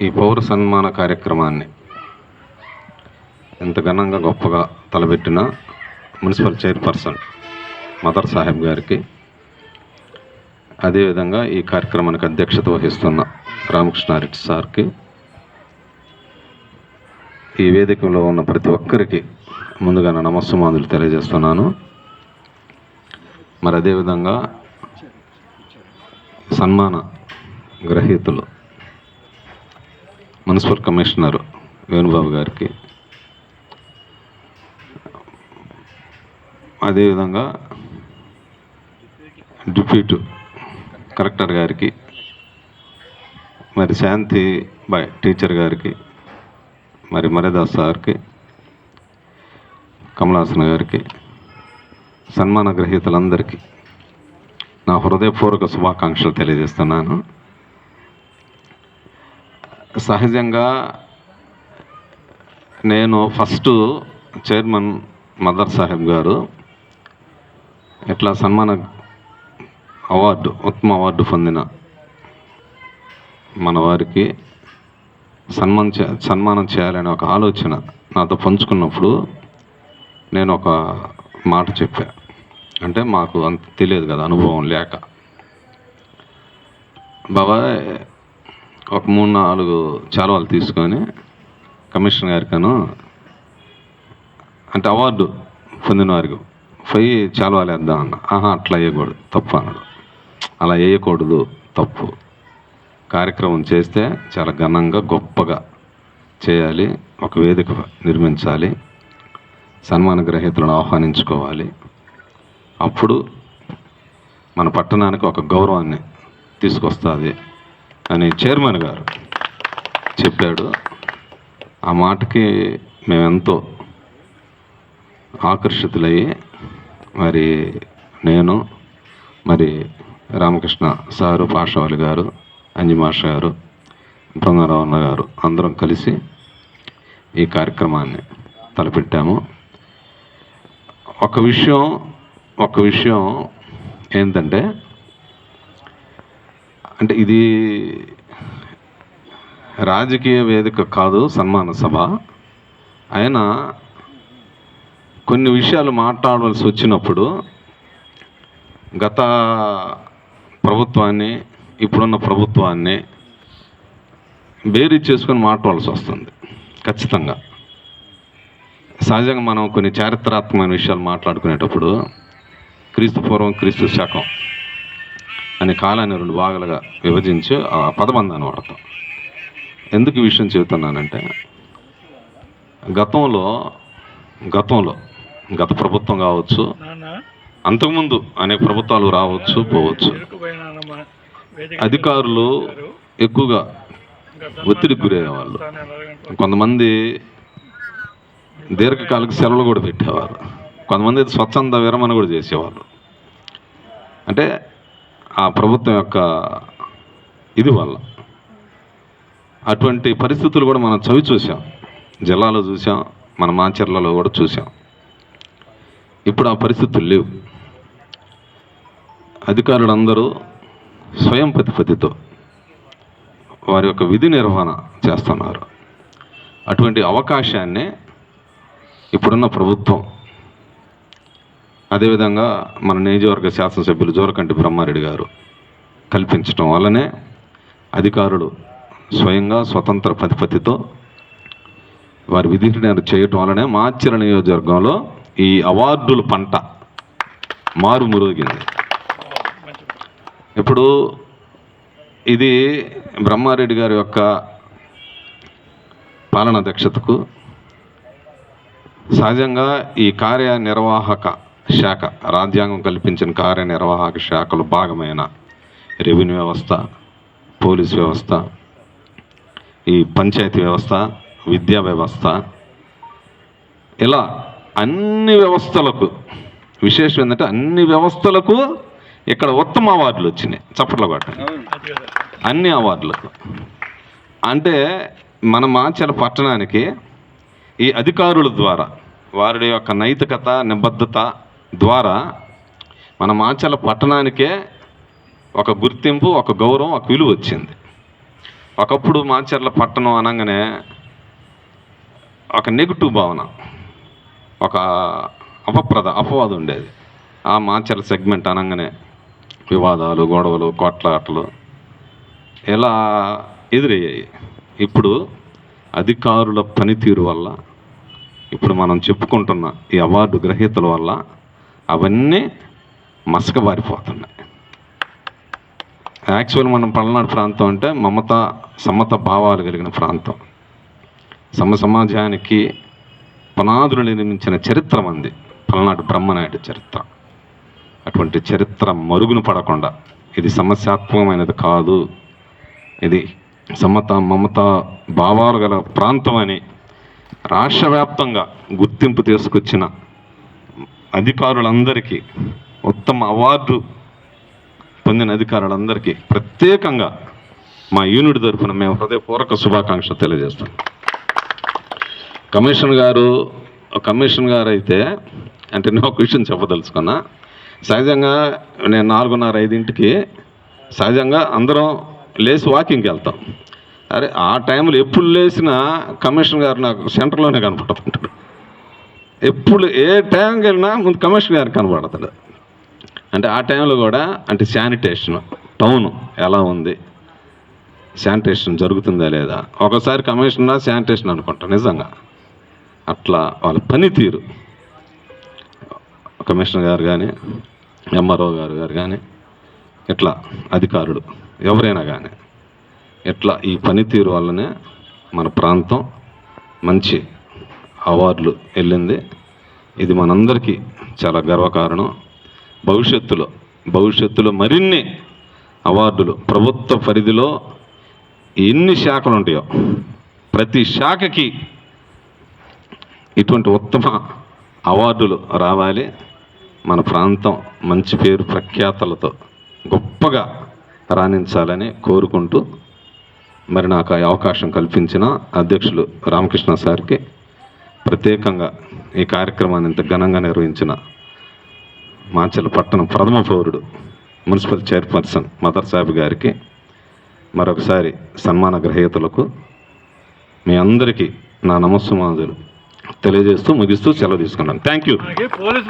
ఈ పౌర సన్మాన కార్యక్రమాన్ని ఎంత ఘనంగా గొప్పగా తలబెట్టిన మున్సిపల్ చైర్పర్సన్ మదర్ సాహెబ్ గారికి, అదేవిధంగా ఈ కార్యక్రమానికి అధ్యక్షత వహిస్తున్న రామకృష్ణారెడ్డి సార్కి, ఈ వేదికలో ఉన్న ప్రతి ఒక్కరికి ముందుగా నా నమస్సుమాంజులు తెలియజేస్తున్నాను. మరి అదేవిధంగా సన్మాన గ్రహీతలు మున్సిపల్ కమిషనర్ వేణుబాబు గారికి, అదేవిధంగా డిప్యూటీ కలెక్టర్ గారికి, మరి శాంతి బాయ్ టీచర్ గారికి, మరి మర్యాదాస్ సార్కి, కమలాసన్ గారికి, సన్మాన గ్రహీతలందరికీ నా హృదయపూర్వక శుభాకాంక్షలు తెలియజేస్తున్నాను. సహజంగా నేను ఫస్ట్ చైర్మన్ మదర్ సాహెబ్ గారు ఇట్లా సన్మాన అవార్డు, ఉత్తమ అవార్డు పొందిన మన వారికి సన్మానం చేయాలనే ఒక ఆలోచన నాతో పంచుకున్నప్పుడు నేను ఒక మాట చెప్పా. అంటే మాకు అంత తెలియదు కదా, అనుభవం లేక, బాబాయ్ ఒక 3-4 చాలవాళ్ళు తీసుకొని కమిషనర్ గారికను, అంటే అవార్డు పొందిన వారికి పోయి చాలవాళ్ళు వేద్దాం అన్న. అట్లా వేయకూడదు, తప్పు అన్నాడు. అలా వేయకూడదు, తప్పు. కార్యక్రమం చేస్తే చాలా ఘనంగా గొప్పగా చేయాలి, ఒక వేదిక నిర్మించాలి, సన్మాన గ్రహీతలను ఆహ్వానించుకోవాలి. అప్పుడు మన పట్టణానికి ఒక గౌరవాన్ని తీసుకొస్తుంది అని చైర్మన్ గారు చెప్పాడు. ఆ మాటకి మేమెంతో ఆకర్షితులయ్యి, మరి నేను, మరి రామకృష్ణ సారు, పాషావళి గారు, అంజిమాష గారు, బృంగారావు అన్న గారు అందరం కలిసి ఈ కార్యక్రమాన్ని తలపెట్టాము. ఒక విషయం ఏంటంటే, అంటే ఇది రాజకీయ వేదిక కాదు, సన్మాన సభ. అయినా కొన్ని విషయాలు మాట్లాడవలసి వచ్చినప్పుడు గత ప్రభుత్వాన్ని, ఇప్పుడున్న ప్రభుత్వాన్ని బేరీ చేసుకొని మాట్లాడాల్సి వస్తుంది ఖచ్చితంగా. సహజంగా మనం కొన్ని చారిత్రాత్మకమైన విషయాలు మాట్లాడుకునేటప్పుడు క్రీస్తు పూర్వం, క్రీస్తు శకం అనే కాలాన్ని 2 భాగాలుగా విభజించి ఆ పదబంధాన్ని వాడతాం. ఎందుకు ఈ విషయం చెబుతున్నానంటే, గతంలో గత ప్రభుత్వం కావచ్చు, అంతకుముందు అనేక ప్రభుత్వాలు రావచ్చు పోవచ్చు, అధికారులు ఎక్కువగా ఒత్తిడికి గురయ్యేవాళ్ళు. కొంతమంది దీర్ఘకాలిక సెలవులు కూడా పెట్టేవారు, కొంతమంది స్వచ్ఛంద విరమణ కూడా చేసేవాళ్ళు. అంటే ఆ ప్రభుత్వం యొక్క ఇది వల్ల అటువంటి పరిస్థితులు కూడా మనం చవి చూసాం, జిల్లాలో చూసాం, మన మాచర్లలో కూడా చూసాం. ఇప్పుడు ఆ పరిస్థితులు లేవు. అధికారులందరూ స్వయం ప్రతిపత్తితో వారి యొక్క విధి నిర్వహణ చేస్తున్నారు. అటువంటి అవకాశాన్ని ఇప్పుడున్న ప్రభుత్వం, అదేవిధంగా మన నియోజకవర్గ శాసనసభ్యులు జోరకంటి బ్రహ్మారెడ్డి గారు కల్పించడం వల్లనే అధికారులు స్వయంగా స్వతంత్ర ప్రతిపత్తితో వారి విధి నిర్వహణ చేయటం వల్లనే మాచర్ల నియోజకవర్గంలో ఈ అవార్డుల పంట మారుమురుగింది. ఇప్పుడు ఇది బ్రహ్మారెడ్డి గారి యొక్క పాలనా దక్షతకు, సహజంగా ఈ కార్యనిర్వాహక శాఖ, రాజ్యాంగం కల్పించిన కార్యనిర్వాహక శాఖలో భాగమైన రెవెన్యూ వ్యవస్థ, పోలీస్ వ్యవస్థ, ఈ పంచాయతీ వ్యవస్థ, విద్యా వ్యవస్థ, ఇలా అన్ని వ్యవస్థలకు, విశేషం ఏంటంటే అన్ని వ్యవస్థలకు ఇక్కడ ఉత్తమ అవార్డులు వచ్చినాయి. చప్పట్లు కొట్టండి. అన్ని అవార్డులకు అంటే మన మాచర్ల పట్టణానికి ఈ అధికారుల ద్వారా, వారి యొక్క నైతికత, నిబద్ధత ద్వారా మన మాచర్ల పట్టణానికే ఒక గుర్తింపు, ఒక గౌరవం, ఒక విలువ వచ్చింది. ఒకప్పుడు మాచర్ల పట్టణం అనగానే ఒక నెగిటివ్ భావన, ఒక అపవాదం ఉండేది. ఆ మాచర్ల సెగ్మెంట్ అనగానే వివాదాలు, గొడవలు, కొట్లాటలు ఇలా ఎదురయ్యాయి. ఇప్పుడు అధికారుల పనితీరు వల్ల, ఇప్పుడు మనం చెప్పుకుంటున్న ఈ అవార్డు గ్రహీతల వల్ల అవన్నీ మసకబారిపోతున్నాయి. యాక్చువల్ మనం పల్నాడు ప్రాంతం అంటే సమత భావాలు కలిగిన ప్రాంతం. సమాజానికి పునాదులు నిర్మించిన చరిత్ర మంది పల్నాడు బ్రహ్మనాయుడు చరిత్ర. అటువంటి చరిత్ర మరుగున పడకుండా, ఇది సమస్యాత్మకమైనది కాదు, ఇది మమత భావాలు గల ప్రాంతం అని రాష్ట్ర వ్యాప్తంగా గుర్తింపు తీసుకొచ్చిన అధికారులందరికీ, ఉత్తమ అవార్డు పొందిన అధికారులందరికీ ప్రత్యేకంగా మా యూనిట్ తరఫున మేము హృదయపూర్వక శుభాకాంక్షలు తెలియజేస్తాం. కమిషన్ గారు అయితే అంటే నేను ఒక విషయం చెప్పదలుచుకున్నా. సహజంగా నేను 4:30-5ంటికి సహజంగా అందరం లేచి వాకింగ్కి వెళ్తాం. అరే ఆ టైంలో ఎప్పుడు లేచినా కమిషన్ గారు నాకు సెంటర్లోనే కనపడుతుంటాడు. ఎప్పుడు ఏ టైంకి వెళ్ళినా ముందు కమిషన్ గారు కనపడతాడు. అంటే ఆ టైంలో కూడా అంటే శానిటేషన్ టౌన్ ఎలా ఉంది, శానిటేషన్ జరుగుతుందా లేదా, ఒకసారి కమిషనర్ శానిటేషన్ అనుకుంటా. నిజంగా అట్లా వాళ్ళ పనితీరు, కమిషనర్ గారు కానీ, ఎంఆర్ఓ గారు కానీ, ఇట్లా అధికారులు ఎవరైనా కానీ ఇట్లా ఈ పనితీరు వల్లనే మన ప్రాంతం మంచి అవార్డులు వెళ్ళింది. ఇది మనందరికీ చాలా గర్వకారణం. భవిష్యత్తులో మరిన్ని అవార్డులు ప్రభుత్వ పరిధిలో ఎన్ని శాఖలు ఉంటాయో ప్రతి శాఖకి ఇటువంటి ఉత్తమ అవార్డులు రావాలి. మన ప్రాంతం మంచి పేరు ప్రఖ్యాతలతో గొప్పగా రాణించాలని కోరుకుంటూ, మరి నాకు ఈ అవకాశం కల్పించిన అధ్యక్షులు రామకృష్ణ సార్కి, ప్రత్యేకంగా ఈ కార్యక్రమాన్ని ఇంత ఘనంగా నిర్వహించిన మాచర్ల పట్టణం ప్రథమ పౌరుడు మున్సిపల్ చైర్పర్సన్ మదర్ సాహెబ్ గారికి, మరొకసారి సన్మాన గ్రహీతలకు మీ అందరికీ నా నమస్సుమాంజలు తెలియజేస్తూ ముగిస్తూ సెలవు తీసుకున్నాను. Thank you.